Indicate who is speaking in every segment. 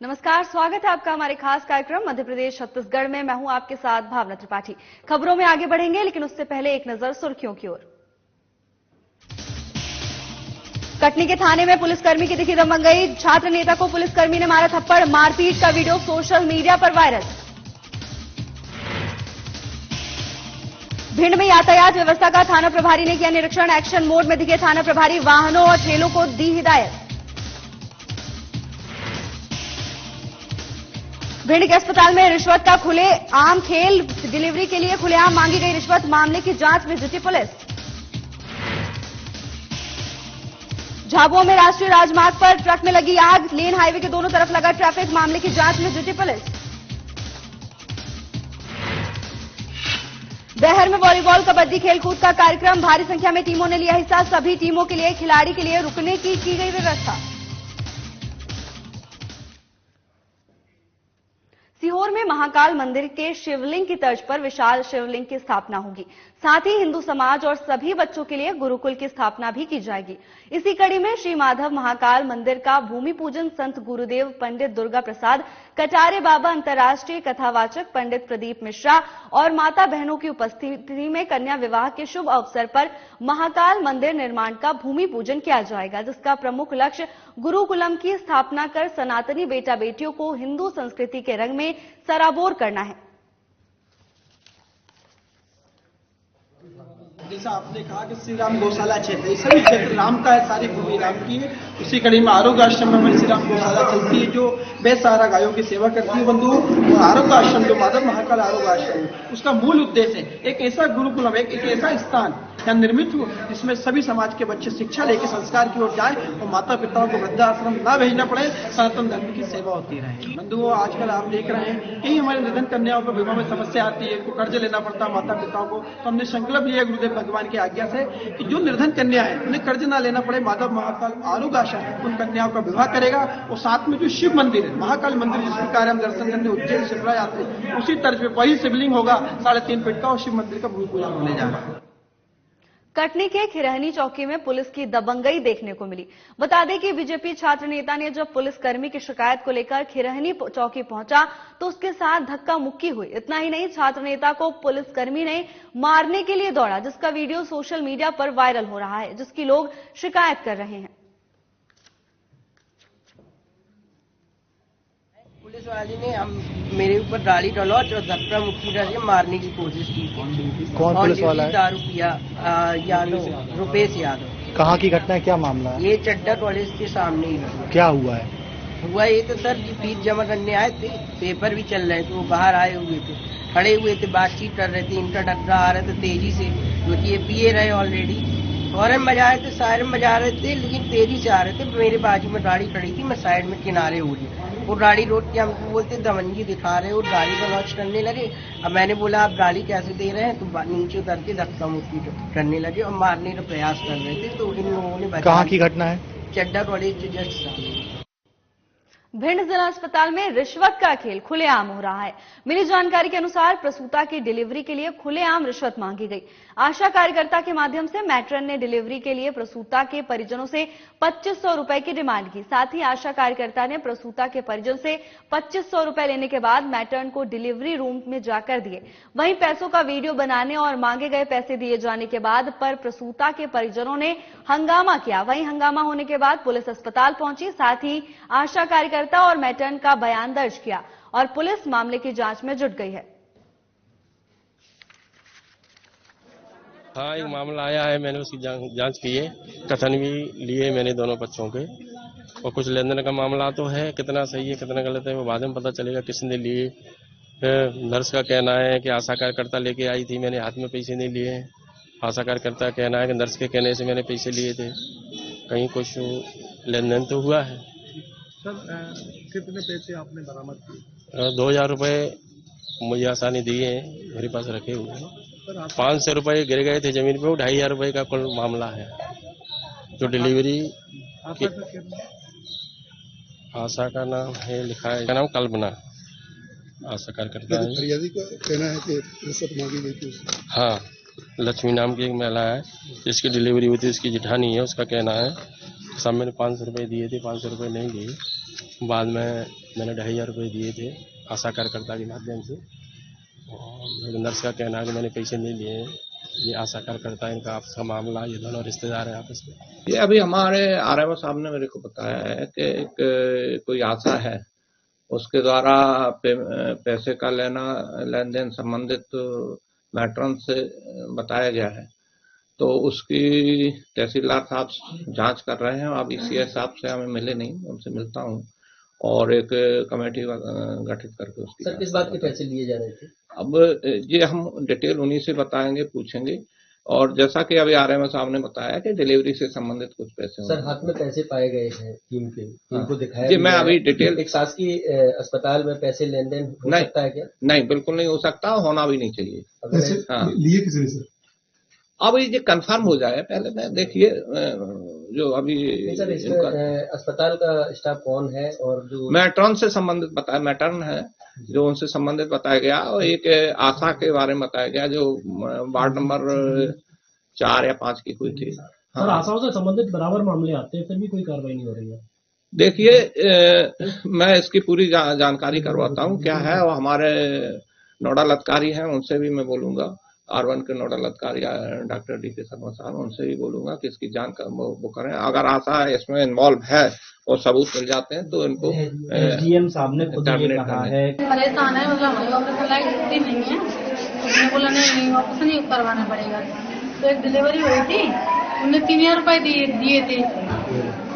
Speaker 1: नमस्कार, स्वागत है आपका हमारे खास कार्यक्रम मध्य प्रदेश छत्तीसगढ़ में। मैं हूं आपके साथ भावना त्रिपाठी। खबरों में आगे बढ़ेंगे, लेकिन उससे पहले एक नजर सुर्खियों की ओर। कटनी के थाने में पुलिसकर्मी की दिखी दबंगई। छात्र नेता को पुलिसकर्मी ने मारा थप्पड़। मारपीट का वीडियो सोशल मीडिया पर वायरल। भिंड में यातायात व्यवस्था का थाना प्रभारी ने किया निरीक्षण। एक्शन मोड में दिखे थाना प्रभारी। वाहनों और ठेलों को दी हिदायत। भिंड के अस्पताल में रिश्वत का खुलेआम खेल। डिलीवरी के लिए खुलेआम मांगी गई रिश्वत। मामले की जांच में जुटी पुलिस। झाबुआ में राष्ट्रीय राजमार्ग पर ट्रक में लगी आग। लेन हाईवे के दोनों तरफ लगा ट्रैफिक। मामले की जांच में जुटी पुलिस। बैहर में वॉलीबॉल कबड्डी खेलकूद का कार्यक्रम। भारी संख्या में टीमों ने लिया हिस्सा। सभी टीमों के लिए खिलाड़ी के लिए रुकने की गई व्यवस्था। सीहोर में महाकाल मंदिर के शिवलिंग की तर्ज पर विशाल शिवलिंग की स्थापना होगी। साथ ही हिंदू समाज और सभी बच्चों के लिए गुरुकुल की स्थापना भी की जाएगी। इसी कड़ी में श्री माधव महाकाल मंदिर का भूमि पूजन संत गुरुदेव पंडित दुर्गा प्रसाद कटारे बाबा, अंतर्राष्ट्रीय कथावाचक पंडित प्रदीप मिश्रा और माता बहनों की उपस्थिति में कन्या विवाह के शुभ अवसर पर महाकाल मंदिर निर्माण का भूमि पूजन किया जाएगा, जिसका प्रमुख लक्ष्य गुरुकुलम की स्थापना कर सनातनी बेटा बेटियों को हिंदू संस्कृति के रंग में सराबोर करना है।
Speaker 2: जैसा आपने कहा कि श्री राम गौशाला क्षेत्र, ये सभी क्षेत्र राम का है, सारी भूमि राम की है। उसी कड़ी में आरोग्य आश्रम में हमारी श्री राम गौशाला चलती है, जो बेसहारा गायों की सेवा करती है बंधुओं। और आरोग्य आश्रम जो माधव महाकाल आरोग्य आश्रम, उसका मूल उद्देश्य है एक ऐसा गुरुकुलम, एक ऐसा स्थान यहाँ निर्मित हो जिसमें सभी समाज के बच्चे शिक्षा लेकर संस्कार की ओर जाए और माता पिताओं को वृद्धाश्रम न भेजना पड़े, सनातन धर्म की सेवा होती रहे। बंधुओं, आजकल आप देख रहे हैं कई हमारे निधन कन्याओं को विवाह में समस्या आती है, को कर्ज लेना पड़ता है माता पिताओं को। तो हमने संकल्प लिया गुरुदेव भगवान की आज्ञा से कि जो निर्धन कन्या है उन्हें कर्ज ना लेना पड़े। माधव महाकाल आरोग्य आश्रम उन कन्याओं का विवाह करेगा। और साथ में जो शिव मंदिर है, महाकाल मंदिर, जिस प्रकार हम दर्शन करने उज्जैन शिमला जाते हैं, उसी तर्ज पे वही शिवलिंग होगा 3.5 फीट का, और शिव मंदिर का भूमि पूजन होने जा रहा है।
Speaker 1: कटनी के खिरहनी चौकी में पुलिस की दबंगई देखने को मिली। बता दें कि बीजेपी छात्र नेता ने जब पुलिसकर्मी की शिकायत को लेकर खिरहनी चौकी पहुंचा तो उसके साथ धक्का मुक्की हुई। इतना ही नहीं, छात्र नेता को पुलिसकर्मी ने मारने के लिए दौड़ा, जिसका वीडियो सोशल मीडिया पर वायरल हो रहा है, जिसकी लोग शिकायत कर रहे हैं।
Speaker 3: पुलिस वाले ने मेरे ऊपर गाड़ी डलवाच और धक्का मुक्की करके मारने की कोशिश की थी।
Speaker 4: कौन पुलिस वाला है?
Speaker 3: दारू पिया, यादव, रुपेश यादव।
Speaker 4: कहाँ की घटना है, क्या मामला है?
Speaker 3: ये चड्डा कॉलेज के सामने ही
Speaker 4: क्या हुआ है?
Speaker 3: हुआ ये तो सर की फीस जमा करने आए थे, पेपर भी चल रहे थे, वो बाहर आए हुए थे, खड़े हुए थे, बातचीत कर रहे थे, इनका डग्गा आ रहे थे तेजी से, क्योंकि ये पिए रहे ऑलरेडी। हॉर्न बजा रहे थे, सायरन बजा रहे थे, लेकिन तेजी से आ रहे थे। मेरे बाजू में गाड़ी खड़ी थी, मैं साइड में किनारे हो गई। वो गाड़ी रोड के हमको बोलते दमनगी दिखा रहे, और गाड़ी का लॉन्च करने लगे। अब मैंने बोला आप गाड़ी कैसे दे रहे हैं, तो नीचे उतर के धक्का मुक्की करने लगे और मारने का प्रयास कर रहे थे। तो इन लोगों ने
Speaker 4: कहाँ की घटना है?
Speaker 3: चड्डा कॉलेज के जस्ट सामने।
Speaker 1: भिंड जिला अस्पताल में रिश्वत का खेल खुलेआम हो रहा है। मिली जानकारी के अनुसार प्रसूता की डिलीवरी के लिए खुलेआम रिश्वत मांगी गई। आशा कार्यकर्ता के माध्यम से मैट्रन ने डिलीवरी के लिए प्रसूता के परिजनों से 2500 रुपए की डिमांड की। साथ ही आशा कार्यकर्ता ने प्रसूता के परिजन से 2500 रुपए लेने के बाद मैट्रन को डिलीवरी रूम में जाकर दिए। वहीं पैसों का वीडियो बनाने और मांगे गए पैसे दिए जाने के बाद पर प्रसूता के परिजनों ने हंगामा किया। वहीं हंगामा होने के बाद पुलिस अस्पताल पहुंची। साथ ही आशा कार्यकर्ता और मैट्रन का बयान दर्ज किया और पुलिस मामले की जांच में जुट गई है।
Speaker 5: हाँ, एक मामला आया है, मैंने उसकी जांच की है, कथन भी लिए मैंने दोनों पक्षों के, और कुछ लेन देन का मामला तो है। कितना सही है कितना गलत है वो बाद में पता चलेगा किसने लिए। नर्स का कहना है कि आशा कार्यकर्ता लेके आई थी, मैंने हाथ में पैसे नहीं लिए। आशा कार्यकर्ता का कहना है कि नर्स के कहने से मैंने पैसे लिए थे। कहीं कुछ लेन देन तो हुआ है।
Speaker 4: सर, कितने पैसे आपने बरामद किए?
Speaker 5: 2000 रुपए मुझे आसानी दिए हैं, मेरे पास रखे हुए हैं। 500 रुपए गिर गए थे जमीन पे। 2500 रुपए का कुल मामला है। जो डिलीवरी आशा का नाम है, लिखा है, क्या नाम, कल्पना, आशा कार्यकर्ता है।
Speaker 4: फरियादी का कहना है कि रिश्वत मांगी गई थी।
Speaker 5: हाँ, लक्ष्मी नाम की एक महिला है जिसकी डिलीवरी हुई थी, उसकी जिठानी है। उसका कहना है सब मैंने 500 रुपए दिए थे, 500 रुपए नहीं दिए। बाद में मैंने 2,500 रुपये दिए थे आशा कार्यकर्ता के माध्यम से, और नर्स का कहना है कि मैंने पैसे नहीं लिए हैं। ये आशा कार्यकर्ता, इनका आपस का मामला, ये दोनों रिश्तेदार हैं आपस में।
Speaker 6: ये अभी हमारे आरएमओ साहब ने मेरे को बताया है कि एक कोई आशा है, उसके द्वारा पैसे का लेन देन संबंधित मैट्रन से बताया गया है। तो उसकी तहसीलदार साहब जांच कर रहे हैं। अभी सीएस साहब से हमें मिले नहीं, उनसे मिलता हूँ और एक कमेटी गठित करके उसकी।
Speaker 7: सर, किस बात के पैसे लिए जा रहे थे?
Speaker 6: अब ये हम डिटेल उन्हीं से बताएंगे, पूछेंगे। और जैसा कि अभी आरएमओ साहब ने बताया कि डिलीवरी से संबंधित कुछ पैसे।
Speaker 7: सर, हाथ में पैसे पाए गए हैं टीम के, इनको दिखाया
Speaker 6: जी, मैं अभी डिटेल।
Speaker 7: एक शासकीय अस्पताल में पैसे लेन देन हो सकता है क्या?
Speaker 6: नहीं, बिल्कुल नहीं हो सकता, होना भी नहीं चाहिए। हाँ,
Speaker 4: लिए किसी से?
Speaker 6: अब ये कंफर्म हो जाए पहले। मैं देखिए जो अभी
Speaker 7: सर, इसमें अस्पताल का स्टाफ कौन है और जो
Speaker 6: मैट्रन से संबंधित बताया, मैटर्न है जो उनसे संबंधित बताया गया, और एक आशा के बारे में बताया गया जो वार्ड नंबर 4 या 5 की हुई थी।
Speaker 8: सर, आशाओं से संबंधित बराबर मामले आते हैं, फिर भी कोई कार्रवाई नहीं हो रही है।
Speaker 6: देखिए मैं इसकी पूरी जानकारी करवाता हूँ क्या है, और हमारे नोडल अधिकारी हैं उनसे भी मैं बोलूंगा, R1 के नोडल अधिकारी डॉक्टर DK शर्मा साहब, उनसे भी बोलूंगा कि इसकी जांच वो करें। अगर आशा इसमें इन्वॉल्व है और सबूत मिल जाते हैं तो इनको
Speaker 8: SDM साहब ने खुद ये कहा है।
Speaker 9: परेशान है, मतलब हमारी ऑपरेशन लायक स्थिति नहीं है। उसने बोला नहीं ऑपरेशन ही करवाना पड़ेगा। तो एक डिलीवरी हुई थी, उन्हें 3,000 रुपए दिए थे।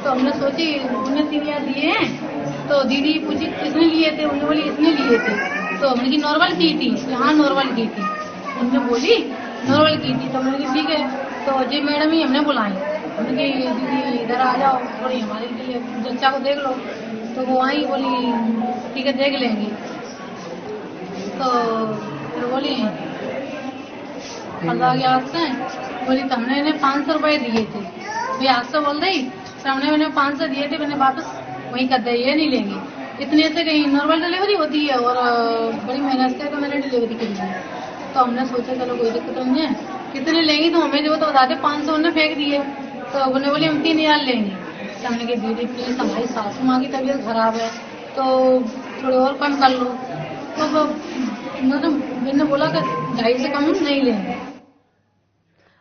Speaker 9: तो हमने सोची उन्हें 3,000 दिए हैं, तो दीदी पूछी किसने लिए थे, उन्होंने बोली इसने लिए थे। तो हमने की नॉर्मल की थी, हाँ नॉर्मल की थी, उन्होंने बोली नॉर्मल की थी। तो हमने कहा ठीक है। तो जी मैडम ही हमने बुलाई, हमने कहा दीदी इधर आ जाओ, थोड़ी हमारे लिए बच्चा को देख लो। तो वो आई, बोली ठीक है देख लेंगे। तो फिर बोली हजार याद से बोली तो हमने इन्हें 500 रुपए दिए थे। भाई 800 बोल रही, तो हमने उन्हें 500 दिए थे, मैंने वापस वहीं कर दिया, ये नहीं लेंगे। इतने से कहीं नॉर्मल डिलीवरी होती है और बड़ी मेहनत से तो मैंने डिलीवरी की है। तो हमने सोचा चलो कोई दिक्कत नहीं है, कितने लेंगी तो हमें जो तो बताते, 500 उन्हें फेंक दिए। तो उन्हें बोली हम 3,000 लेंगे। तो हमने कहा दीदी प्लीज हमारी सासू माँ की तबीयत खराब है तो थोड़े और कम कर लो। तो मतलब मैंने बोला कि 250 से कम नहीं लेंगे।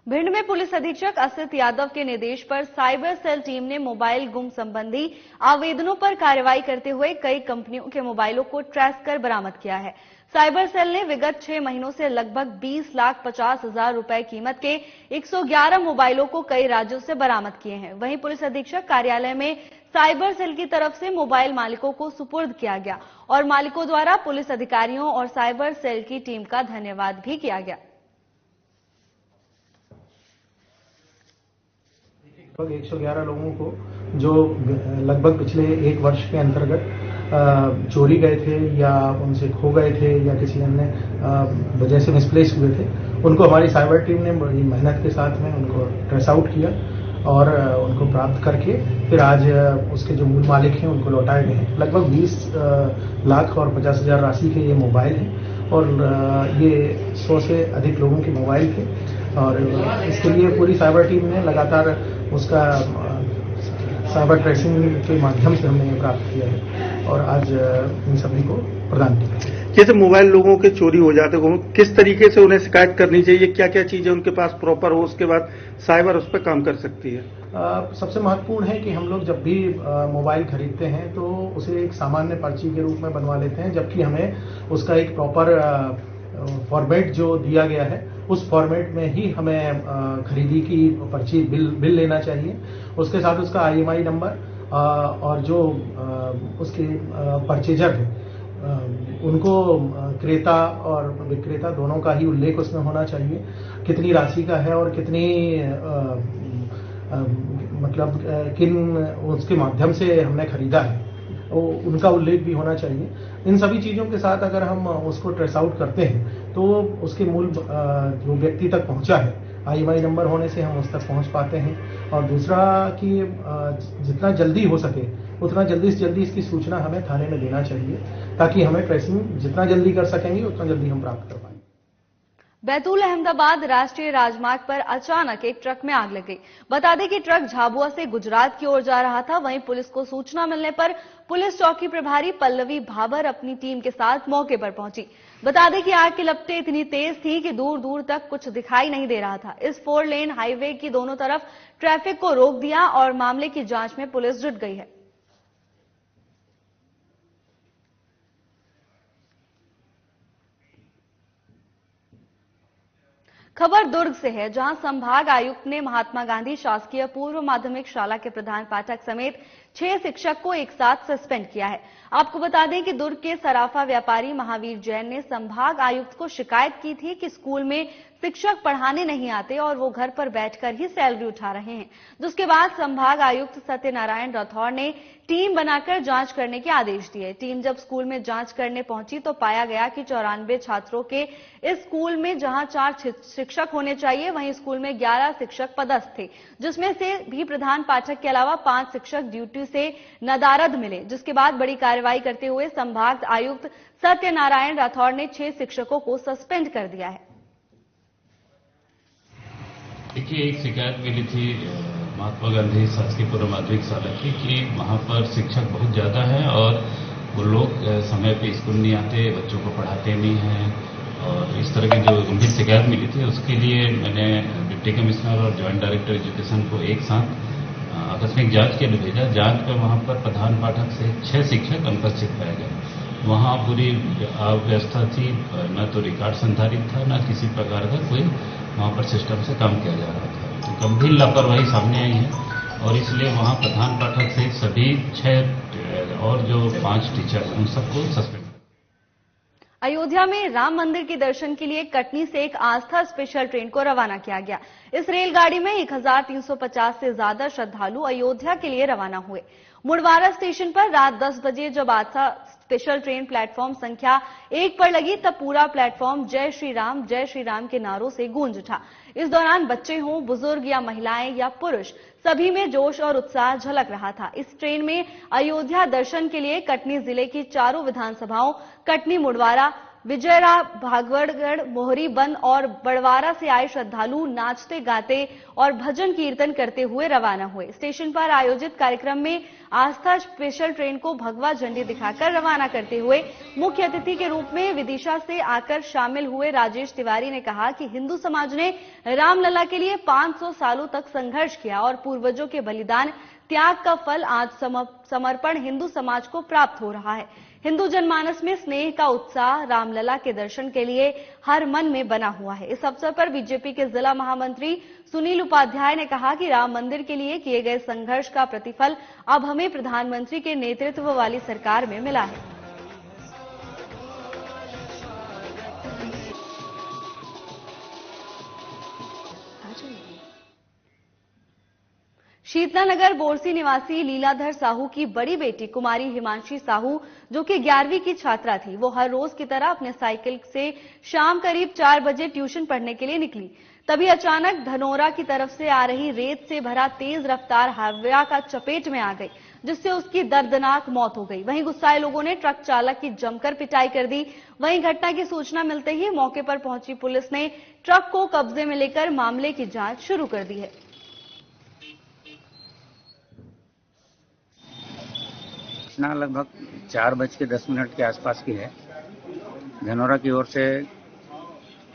Speaker 1: भिंड में पुलिस अधीक्षक असित यादव के निर्देश पर साइबर सेल टीम ने मोबाइल गुम संबंधी आवेदनों पर कार्रवाई करते हुए कई कंपनियों के मोबाइलों को ट्रेस कर बरामद किया है। साइबर सेल ने विगत 6 महीनों से लगभग 20,50,000 रुपए कीमत के 111 मोबाइलों को कई राज्यों से बरामद किए हैं। वहीं पुलिस अधीक्षक कार्यालय में साइबर सेल की तरफ से मोबाइल मालिकों को सुपुर्द किया गया और मालिकों द्वारा पुलिस अधिकारियों और साइबर सेल की टीम का धन्यवाद भी किया गया।
Speaker 10: लगभग 111 लोगों को जो लगभग पिछले 1 वर्ष के अंतर्गत चोरी गए थे या उनसे खो गए थे या किसी अन्य वजह से मिसप्लेस हुए थे, उनको हमारी साइबर टीम ने बड़ी मेहनत के साथ में उनको ट्रेस आउट किया और उनको प्राप्त करके फिर आज उसके जो मूल मालिक हैं उनको लौटाए गए हैं। लगभग 20,50,000 राशि के ये मोबाइल हैं और ये 100 से अधिक लोगों के मोबाइल थे और इसके लिए पूरी साइबर टीम ने लगातार उसका साइबर ट्रेसिंग के माध्यम से हमने ये प्राप्त किया है और आज इन सभी को प्रदान किया।
Speaker 4: जैसे मोबाइल लोगों के चोरी हो जाते हो, किस तरीके से उन्हें शिकायत करनी चाहिए, क्या क्या चीजें उनके पास प्रॉपर हो, उसके बाद साइबर उस पर काम कर सकती है?
Speaker 10: सबसे महत्वपूर्ण है कि हम लोग जब भी मोबाइल खरीदते हैं तो उसे एक सामान्य पर्ची के रूप में बनवा लेते हैं, जबकि हमें उसका एक प्रॉपर फॉर्मेट जो दिया गया है उस फॉर्मेट में ही हमें खरीदी की पर्ची बिल लेना चाहिए। उसके साथ उसका IMI नंबर और जो उसके परचेजर है उनको क्रेता और विक्रेता दोनों का ही उल्लेख उसमें होना चाहिए, कितनी राशि का है और कितनी मतलब किन उसके माध्यम से हमने खरीदा है उनका उल्लेख भी होना चाहिए। इन सभी चीज़ों के साथ अगर हम उसको ट्रेस आउट करते हैं तो उसके मूल जो व्यक्ति तक पहुंचा है IMI नंबर होने से हम उस तक पहुंच पाते हैं। और दूसरा कि जितना जल्दी हो सके उतना जल्दी से जल्दी इसकी सूचना हमें थाने में देना चाहिए ताकि हमें ट्रेसिंग जितना जल्दी कर सकेंगे उतना जल्दी हम प्राप्त कर पाएंगे।
Speaker 1: बैतूल अहमदाबाद राष्ट्रीय राजमार्ग पर अचानक एक ट्रक में आग लग गई। बता दें कि ट्रक झाबुआ से गुजरात की ओर जा रहा था। वहीं पुलिस को सूचना मिलने पर पुलिस चौकी प्रभारी पल्लवी भाबर अपनी टीम के साथ मौके पर पहुंची। बता दें कि आग की लपटें इतनी तेज थी कि दूर दूर तक कुछ दिखाई नहीं दे रहा था। इस 4 लेन हाईवे की दोनों तरफ ट्रैफिक को रोक दिया और मामले की जांच में पुलिस जुट गई है। खबर दुर्ग से है, जहां संभाग आयुक्त ने महात्मा गांधी शासकीय पूर्व माध्यमिक शाला के प्रधान पाठक समेत 6 शिक्षक को एक साथ सस्पेंड किया है। आपको बता दें कि दुर्ग के सराफा व्यापारी महावीर जैन ने संभाग आयुक्त को शिकायत की थी कि स्कूल में शिक्षक पढ़ाने नहीं आते और वो घर पर बैठकर ही सैलरी उठा रहे हैं, जिसके बाद संभाग आयुक्त सत्यनारायण राठौर ने टीम बनाकर जांच करने के आदेश दिए। टीम जब स्कूल में जांच करने पहुंची तो पाया गया कि 94 छात्रों के इस स्कूल में जहां 4 शिक्षक होने चाहिए, वहीं स्कूल में 11 शिक्षक पदस्थ थे, जिसमें से भी प्रधान पाठक के अलावा 5 शिक्षक ड्यूटी से नदारद मिले। जिसके बाद बड़ी कार्रवाई करते हुए संभाग आयुक्त सत्यनारायण राठौर ने 6 शिक्षकों को सस्पेंड कर दिया है।
Speaker 11: देखिए, एक शिकायत मिली थी महात्मा गांधी शासकीय पूर्व माध्यमिक शाला की कि वहां पर शिक्षक बहुत ज्यादा हैं और वो लोग समय पे स्कूल नहीं आते, बच्चों को पढ़ाते नहीं हैं, और इस तरह की जो गंभीर शिकायत मिली थी उसके लिए मैंने डिप्टी कमिश्नर और ज्वाइंट डायरेक्टर एजुकेशन को एक साथ आकस्मिक जांच के लिए भेजा। जांच में वहां पर प्रधान पाठक से 6 शिक्षक अनुपस्थित पाए गए। वहां पूरी व्यवस्था थी, न तो रिकॉर्ड संधारित था, न किसी प्रकार का कोई वहां पर सिस्टम से काम किया जा रहा था। तो गंभीर लापरवाही सामने आई है और इसलिए वहां प्रधान पाठक से सभी 6 और जो 5 टीचर उन सबको सस्पेंड।
Speaker 1: अयोध्या में राम मंदिर के दर्शन के लिए कटनी से एक आस्था स्पेशल ट्रेन को रवाना किया गया। इस रेलगाड़ी में 1350 से ज्यादा श्रद्धालु अयोध्या के लिए रवाना हुए। मुड़वारा स्टेशन पर रात 10 बजे जब आस्था स्पेशल ट्रेन प्लेटफॉर्म संख्या 1 पर लगी, तब पूरा प्लेटफॉर्म जय श्री राम के नारों से गूंज उठा। इस दौरान बच्चे हों, बुजुर्ग या महिलाएं या पुरुष, सभी में जोश और उत्साह झलक रहा था। इस ट्रेन में अयोध्या दर्शन के लिए कटनी जिले की 4 विधानसभाओं कटनी, मुड़वारा, विजयरा, भागवड़गढ़, मोहरी बंद और बड़वारा से आए श्रद्धालु नाचते गाते और भजन कीर्तन करते हुए रवाना हुए। स्टेशन पर आयोजित कार्यक्रम में आस्था स्पेशल ट्रेन को भगवा झंडी दिखाकर रवाना करते हुए मुख्य अतिथि के रूप में विदिशा से आकर शामिल हुए राजेश तिवारी ने कहा कि हिंदू समाज ने रामलला के लिए 500 सालों तक संघर्ष किया और पूर्वजों के बलिदान त्याग का फल आज समर्पण हिंदू समाज को प्राप्त हो रहा है। हिंदू जनमानस में स्नेह का उत्साह रामलला के दर्शन के लिए हर मन में बना हुआ है। इस अवसर पर बीजेपी के जिला महामंत्री सुनील उपाध्याय ने कहा कि राम मंदिर के लिए किए गए संघर्ष का प्रतिफल अब हमें प्रधानमंत्री के नेतृत्व वाली सरकार में मिला है। शीतलानगर बोरसी निवासी लीलाधर साहू की बड़ी बेटी कुमारी हिमांशी साहू, जो कि 11वीं की छात्रा थी, वो हर रोज की तरह अपने साइकिल से शाम करीब 4 बजे ट्यूशन पढ़ने के लिए निकली। तभी अचानक धनोरा की तरफ से आ रही रेत से भरा तेज रफ्तार हावड़ा का चपेट में आ गई, जिससे उसकी दर्दनाक मौत हो गई। वहीं गुस्साए लोगों ने ट्रक चालक की जमकर पिटाई कर दी। वहीं घटना की सूचना मिलते ही मौके पर पहुंची पुलिस ने ट्रक को कब्जे में लेकर मामले की जांच शुरू कर दी है।
Speaker 12: घटना लगभग 4:10 के आसपास की है। धनौरा की ओर से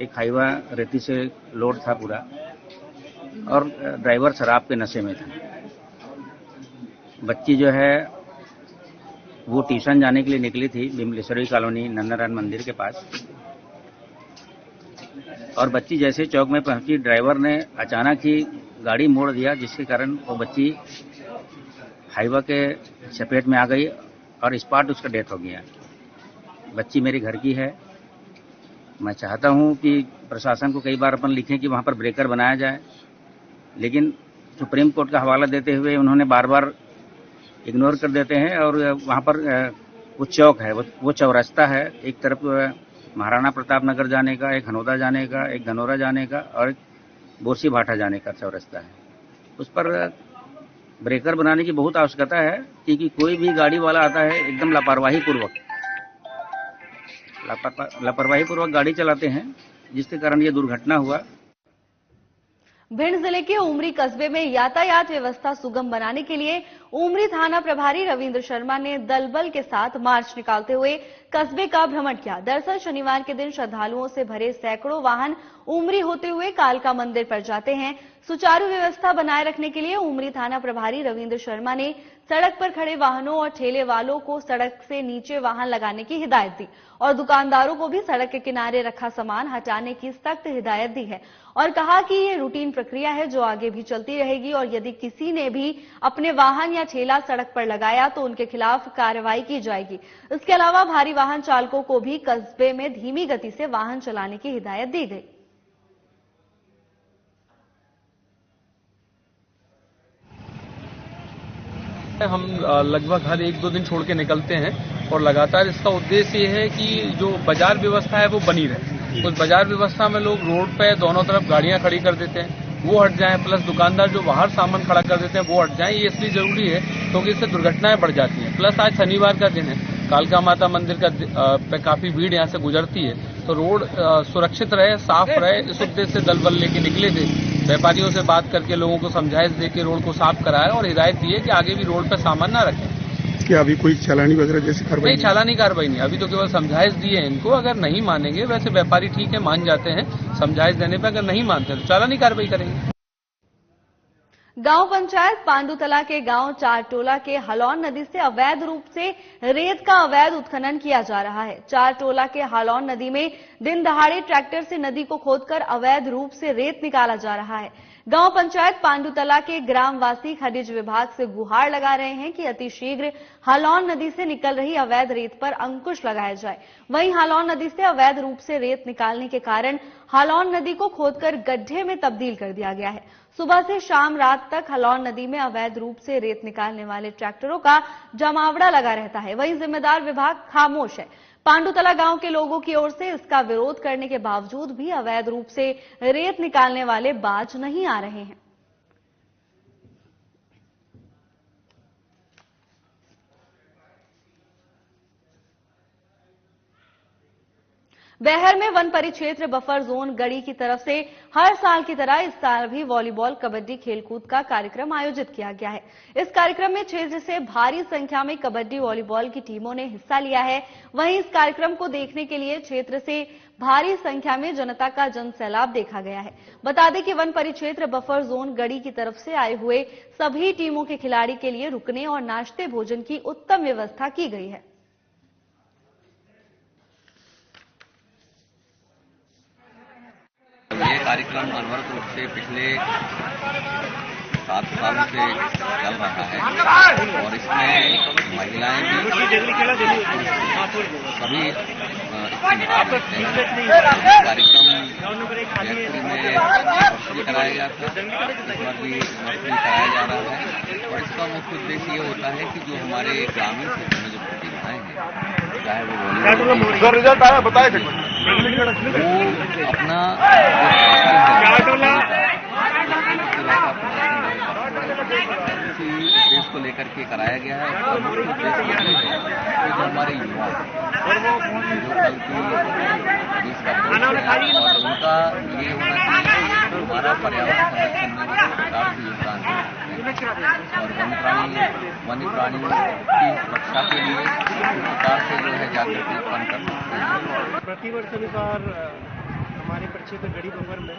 Speaker 12: एक हाईवा रेती से लोड था पूरा और ड्राइवर शराब के नशे में था। बच्ची जो है वो ट्यूशन जाने के लिए निकली थी बिमलेश्वरी कॉलोनी नंदनारायण मंदिर के पास, और बच्ची जैसे चौक में पहुंची, ड्राइवर ने अचानक ही गाड़ी मोड़ दिया, जिसके कारण वो बच्ची हाईवा के चपेट में आ गई और स्पॉट उसका डेथ हो गया। बच्ची मेरे घर की है। मैं चाहता हूं कि प्रशासन को कई बार अपन लिखें कि वहां पर ब्रेकर बनाया जाए, लेकिन सुप्रीम कोर्ट का हवाला देते हुए उन्होंने बार बार इग्नोर कर देते हैं। और वहां पर वो चौक है, वो चौरास्ता है, एक तरफ महाराणा प्रताप नगर जाने का, एक हनोदा जाने का, एक धनौरा जाने का और एक बोरसी भाटा जाने का चौरास्ता है। उस पर ब्रेकर बनाने की बहुत आवश्यकता है, क्योंकि कोई भी गाड़ी वाला आता है एकदम लापरवाही पूर्वक गाड़ी चलाते हैं, जिसके कारण ये दुर्घटना हुआ।
Speaker 1: भिंड जिले के उमरी कस्बे में यातायात व्यवस्था सुगम बनाने के लिए उमरी थाना प्रभारी रविंद्र शर्मा ने दलबल के साथ मार्च निकालते हुए कस्बे का भ्रमण किया। दरअसल शनिवार के दिन श्रद्धालुओं से भरे सैकड़ों वाहन उमरी होते हुए कालका मंदिर पर जाते हैं। सुचारू व्यवस्था बनाए रखने के लिए उमरी थाना प्रभारी रविंद्र शर्मा ने सड़क पर खड़े वाहनों और ठेले वालों को सड़क से नीचे वाहन लगाने की हिदायत दी और दुकानदारों को भी सड़क के किनारे रखा सामान हटाने की सख्त हिदायत दी है और कहा कि ये रूटीन प्रक्रिया है जो आगे भी चलती रहेगी और यदि किसी ने भी अपने वाहन या ठेला सड़क पर लगाया तो उनके खिलाफ कार्रवाई की जाएगी। इसके अलावा भारी वाहन चालकों को भी कस्बे में धीमी गति से वाहन चलाने की हिदायत दी गई।
Speaker 13: हम लगभग हर 1-2 दिन छोड़ के निकलते हैं और लगातार इसका उद्देश्य ये है कि जो बाजार व्यवस्था है वो बनी रहे। कुछ बाजार व्यवस्था में लोग रोड पे दोनों तरफ गाड़ियां खड़ी कर देते हैं, वो हट जाएं, प्लस दुकानदार जो बाहर सामान खड़ा कर देते हैं वो हट जाएं। ये इसलिए जरूरी है क्योंकि इससे दुर्घटनाएं बढ़ जाती हैं। प्लस आज शनिवार का दिन है, कालका माता मंदिर का पे काफी भीड़ यहाँ से गुजरती है, तो रोड सुरक्षित रहे, साफ रहे, इस उद्देश्य से दलबल लेके निकले थे। व्यापारियों से बात करके लोगों को समझाइश देके रोड को साफ कराया और हिदायत दी है कि आगे भी रोड पे सामान ना रखें।
Speaker 4: क्या अभी कोई चालानी वगैरह जैसी कार्रवाई?
Speaker 13: नहीं, चालानी कार्रवाई नहीं, अभी तो केवल समझाइश दी है इनको। अगर नहीं मानेंगे, वैसे व्यापारी ठीक है मान जाते हैं समझाइश देने पे, अगर नहीं मानते तो चालानी कार्रवाई करेंगे।
Speaker 1: गांव पंचायत पांडुतला के गांव चारटोला के हलौन नदी से अवैध रूप से रेत का अवैध उत्खनन किया जा रहा है। चारटोला के हलौन नदी में दिन दहाड़े ट्रैक्टर से नदी को खोदकर अवैध रूप से रेत निकाला जा रहा है। गांव पंचायत पांडुतला के ग्रामवासी खनिज विभाग से गुहार लगा रहे हैं कि अतिशीघ्र हालौन नदी से निकल रही अवैध रेत पर अंकुश लगाया जाए। वहीं हालौन नदी से अवैध रूप से रेत निकालने के कारण हालौन नदी को खोदकर गड्ढे में तब्दील कर दिया गया है। सुबह से शाम रात तक हालौन नदी में अवैध रूप से रेत निकालने वाले ट्रैक्टरों का जमावड़ा लगा रहता है। वहीं जिम्मेदार विभाग खामोश है। पांडुतला गांव के लोगों की ओर से इसका विरोध करने के बावजूद भी अवैध रूप से रेत निकालने वाले बाज नहीं आ रहे हैं। बैहर में वन परिक्षेत्र बफर जोन गढ़ी की तरफ से हर साल की तरह इस साल भी वॉलीबॉल कबड्डी खेलकूद का कार्यक्रम आयोजित किया गया है। इस कार्यक्रम में क्षेत्र से भारी संख्या में कबड्डी वॉलीबॉल की टीमों ने हिस्सा लिया है। वहीं इस कार्यक्रम को देखने के लिए क्षेत्र से भारी संख्या में जनता का जनसैलाब देखा गया है। बता दें कि वन परिक्षेत्र बफर जोन गढ़ी की तरफ से आए हुए सभी टीमों के खिलाड़ी के लिए रुकने और नाश्ते भोजन की उत्तम व्यवस्था की गई है।
Speaker 14: ये कार्यक्रम अनवरत रूप से पिछले 7 सालों से चल रहा है और इसमें महिलाएं भी सभी भाग लेते हैं। कार्यक्रम जयपुर में नर्सरी कराया गया था, इस बार भी नर्सरी कराया जा रहा है और इसका मुख्य उद्देश्य ये होता है कि जो हमारे ग्रामीण क्षेत्र में जो प्रतिभाएं हैं, चाहे वो रिजल्ट आया बताए वो अपना इसी उद्देश्य को लेकर के कराया गया है। और मुख्य उद्देश्य ये है कि जो हमारे युवा जो कल की देश का भविष्य है और उनका ये होना चाहिए कि हमारा पर्यावरण संरक्षण में सरकार से योगदान है और वन्य प्राणी की सुरक्षा के लिए सरकार से जो है जागृति उत्पन्न कर सकते हैं।
Speaker 15: प्रतिवर्ष अनुसार हमारे परिक्षेत्र गढ़ी बफर में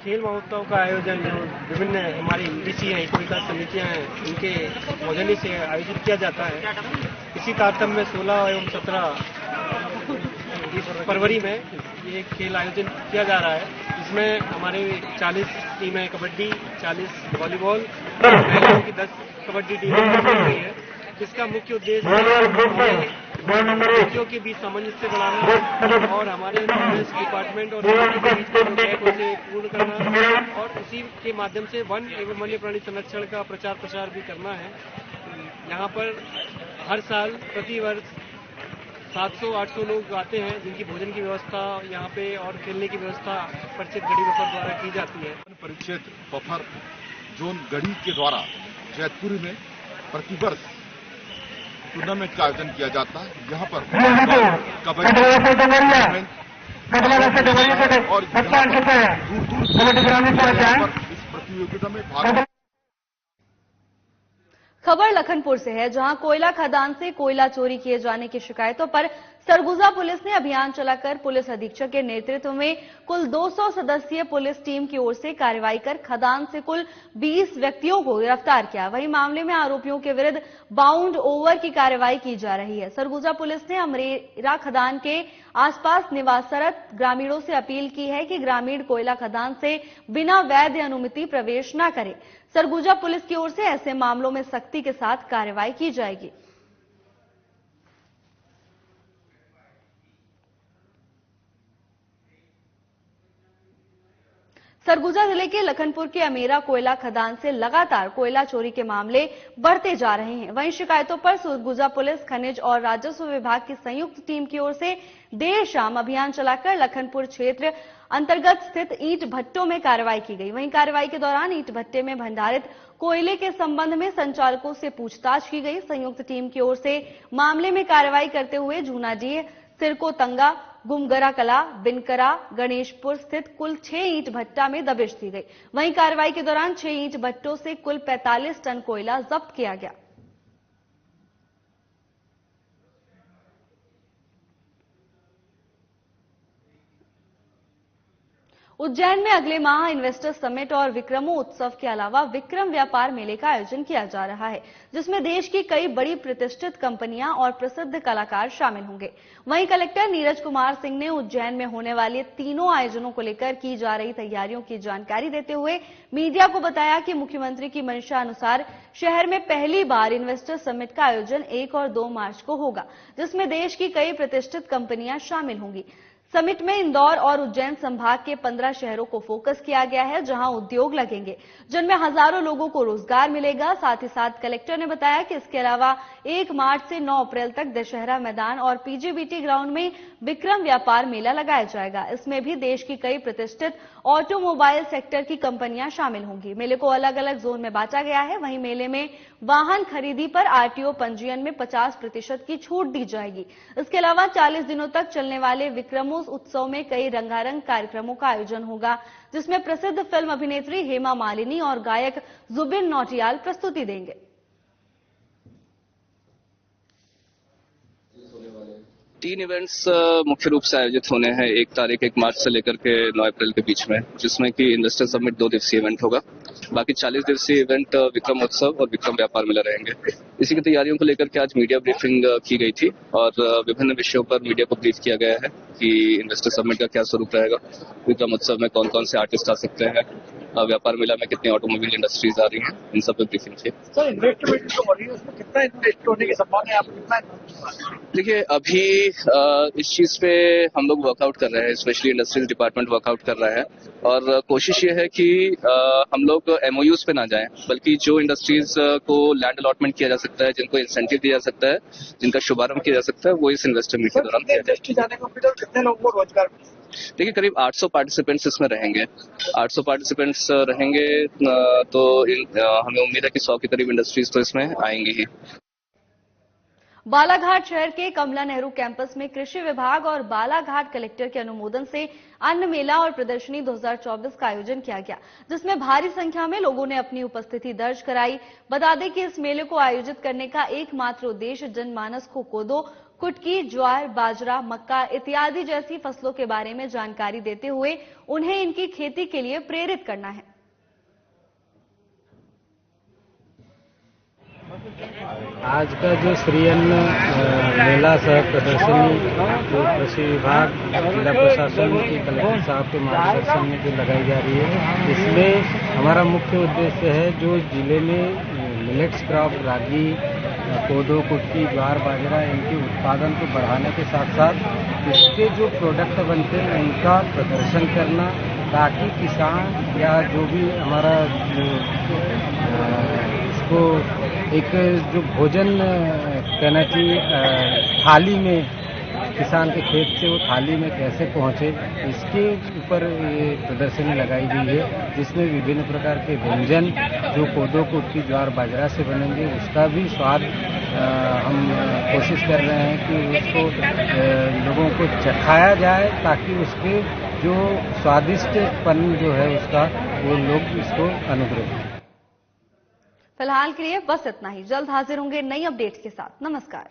Speaker 15: खेल महोत्सव का आयोजन जो विभिन्न हमारी डीसी हैं, इको विकास समितियां हैं, उनके सौजन्य से आयोजित किया जाता है। इसी तारतम्य में 16 एवं 17 फरवरी में ये खेल आयोजन किया जा रहा है। इसमें हमारे 40 टीमें कबड्डी, 40 वॉलीबॉल, महिलाओं की 10 कबड्डी टीमें खेल रही है। इसका मुख्य उद्देश्य बच्चों के बीच सामंजस्य बढ़ाना और हमारे पुलिस डिपार्टमेंट और के बीच गैप उसे पूर्ण करना और उसी के माध्यम से वन एवं वन्य प्राणी संरक्षण का प्रचार प्रसार भी करना है। यहाँ पर हर साल प्रतिवर्ष 700-800 लोग आते हैं जिनकी भोजन की व्यवस्था यहाँ पे और खेलने की व्यवस्था परिक्षेत्र गढ़ी बफर द्वारा की जाती है।
Speaker 16: परिक्षेत्र बफर जोन गढ़ी के द्वारा जयपुर में प्रतिवर्ष टूर्नामेंट का आयोजन किया जाता है। यहाँ पर कबड्डी टूर्नामेंट और दूर इस प्रतियोगिता में भाग।
Speaker 1: खबर लखनपुर से है, जहां कोयला खदान से कोयला चोरी किए जाने की शिकायतों पर सरगुजा पुलिस ने अभियान चलाकर पुलिस अधीक्षक के नेतृत्व में कुल 200 सदस्यीय पुलिस टीम की ओर से कार्रवाई कर खदान से कुल 20 व्यक्तियों को गिरफ्तार किया। वहीं मामले में आरोपियों के विरुद्ध बाउंड ओवर की कार्रवाई की जा रही है। सरगुजा पुलिस ने अमरेरा खदान के आसपास निवासरत ग्रामीणों से अपील की है कि ग्रामीण कोयला खदान से बिना वैध अनुमति प्रवेश न करें। सरगुजा पुलिस की ओर से ऐसे मामलों में सख्ती के साथ कार्रवाई की जाएगी। सरगुजा जिले के लखनपुर के अमेरा कोयला खदान से लगातार कोयला चोरी के मामले बढ़ते जा रहे हैं। वहीं शिकायतों पर सरगुजा पुलिस, खनिज और राजस्व विभाग की संयुक्त टीम की ओर से देर शाम अभियान चलाकर लखनपुर क्षेत्र अंतर्गत स्थित ईंट भट्टों में कार्रवाई की गई। वहीं कार्रवाई के दौरान ईंट भट्टे में भंडारित कोयले के संबंध में संचालकों से पूछताछ की गई। संयुक्त टीम की ओर से मामले में कार्रवाई करते हुए झूनाडीह, सिरकोतंगा, गुमगरा कला, बिनकरा, गणेशपुर स्थित कुल 6 ईंट भट्टा में दबिश दी गई। वहीं कार्रवाई के दौरान 6 ईंट भट्टों से कुल 45 टन कोयला जब्त किया गया। उज्जैन में अगले माह इन्वेस्टर समिट और विक्रमो उत्सव के अलावा विक्रम व्यापार मेले का आयोजन किया जा रहा है, जिसमें देश की कई बड़ी प्रतिष्ठित कंपनियां और प्रसिद्ध कलाकार शामिल होंगे। वहीं कलेक्टर नीरज कुमार सिंह ने उज्जैन में होने वाले तीनों आयोजनों को लेकर की जा रही तैयारियों की जानकारी देते हुए मीडिया को बताया कि मुख्यमंत्री की मंशा अनुसार शहर में पहली बार इन्वेस्टर समिट का आयोजन 1 और 2 मार्च को होगा, जिसमें देश की कई प्रतिष्ठित कंपनियां शामिल होंगी। समिट में इंदौर और उज्जैन संभाग के 15 शहरों को फोकस किया गया है, जहां उद्योग लगेंगे, जिनमें हजारों लोगों को रोजगार मिलेगा। साथ ही साथ कलेक्टर ने बताया कि इसके अलावा 1 मार्च से 9 अप्रैल तक दशहरा मैदान और पीजीबीटी ग्राउंड में विक्रम व्यापार मेला लगाया जाएगा। इसमें भी देश की कई प्रतिष्ठित ऑटोमोबाइल सेक्टर की कंपनियां शामिल होंगी। मेले को अलग अलग जोन में बांटा गया है। वहीं मेले में वाहन खरीदी पर आरटीओ पंजीयन में 50% की छूट दी जाएगी। इसके अलावा 40 दिनों तक चलने वाले विक्रमोस उत्सव में कई रंगारंग कार्यक्रमों का आयोजन होगा, जिसमें प्रसिद्ध फिल्म अभिनेत्री हेमा मालिनी और गायक जुबिन नौटियाल प्रस्तुति देंगे।
Speaker 17: तीन इवेंट्स मुख्य रूप से आयोजित होने हैं। 1 तारीख 1 मार्च से लेकर के 9 अप्रैल के बीच में, जिसमें कि इन्वेस्टर समिट 2 दिवसीय इवेंट होगा। बाकी 40 दिवसीय इवेंट विक्रम उत्सव और विक्रम व्यापार मेला रहेंगे। इसी की तैयारियों को लेकर के आज मीडिया ब्रीफिंग की गई थी और विभिन्न विषयों पर मीडिया को ब्रीफ किया गया है कि इन्वेस्टर समिट का क्या स्वरूप रहेगा, विक्रम उत्सव में कौन कौन से आर्टिस्ट आ सकते हैं, व्यापार मेला में कितनी ऑटोमोबाइल इंडस्ट्रीज आ रही हैं, इन सब पे ब्रीफिंग थी।
Speaker 18: सर, इन्वेस्टमेंट जो हो रही है उसमें कितना इन्वेस्ट होने की संभावना है, आप कितना?
Speaker 17: देखिए, अभी इस चीज पे हम लोग वर्कआउट कर रहे हैं, स्पेशली इंडस्ट्रीज डिपार्टमेंट वर्कआउट कर रहा है और कोशिश ये है कि हम लोग एमओयूज पे ना जाएं, बल्कि जो इंडस्ट्रीज को लैंड अलॉटमेंट किया जा सकता है, जिनको इंसेंटिव दिया जा सकता है, जिनका शुभारंभ किया जा सकता है, वो इस इन्वेस्टर मीट के दौरान किया जाए।
Speaker 18: कितने लोगों को रोजगार?
Speaker 17: देखिए, करीब 800 पार्टिसिपेंट्स इसमें रहेंगे। 800 पार्टिसिपेंट्स रहेंगे तो हमें उम्मीद है कि 100 के करीब इंडस्ट्रीज तो इसमें आएंगी ही।
Speaker 1: बालाघाट शहर के कमला नेहरू कैंपस में कृषि विभाग और बालाघाट कलेक्टर के अनुमोदन से अन्न मेला और प्रदर्शनी 2024 का आयोजन किया गया, जिसमें भारी संख्या में लोगों ने अपनी उपस्थिति दर्ज कराई। बता दें कि इस मेले को आयोजित करने का एकमात्र उद्देश्य जनमानस को कोदो, कुटकी, ज्वार, बाजरा, मक्का इत्यादि जैसी फसलों के बारे में जानकारी देते हुए उन्हें इनकी खेती के लिए प्रेरित करना है।
Speaker 19: आज का जो श्री अन्न मेला सह प्रदर्शनी जो कृषि विभाग, जिला प्रशासन की कलेक्टर साहब के मार्गदर्शन में जो लगाई जा रही है, इसमें हमारा मुख्य उद्देश्य है जो जिले में मिलेट्स क्रॉप, रागी, कोदो, कुटकी, ज्वार, बाजरा इनके उत्पादन को बढ़ाने के साथ साथ इसके जो प्रोडक्ट बनते हैं उनका प्रदर्शन करना, ताकि किसान या जो भी हमारा इसको एक जो भोजन कहना चाहिए थाली में किसान के खेत से वो थाली में कैसे पहुंचे, इसके ऊपर ये प्रदर्शनी लगाई गई है, जिसमें विभिन्न प्रकार के व्यंजन जो कोदो कुटकी ज्वार बाजरा से बनेंगे उसका भी स्वाद हम कोशिश कर रहे हैं कि उसको लोगों को चखाया जाए, ताकि उसके जो स्वादिष्टपन जो है उसका वो लोग इसको अनुभव करें।
Speaker 1: फिलहाल के लिए बस इतना ही। जल्द हाजिर होंगे नई अपडेट्स के साथ। नमस्कार।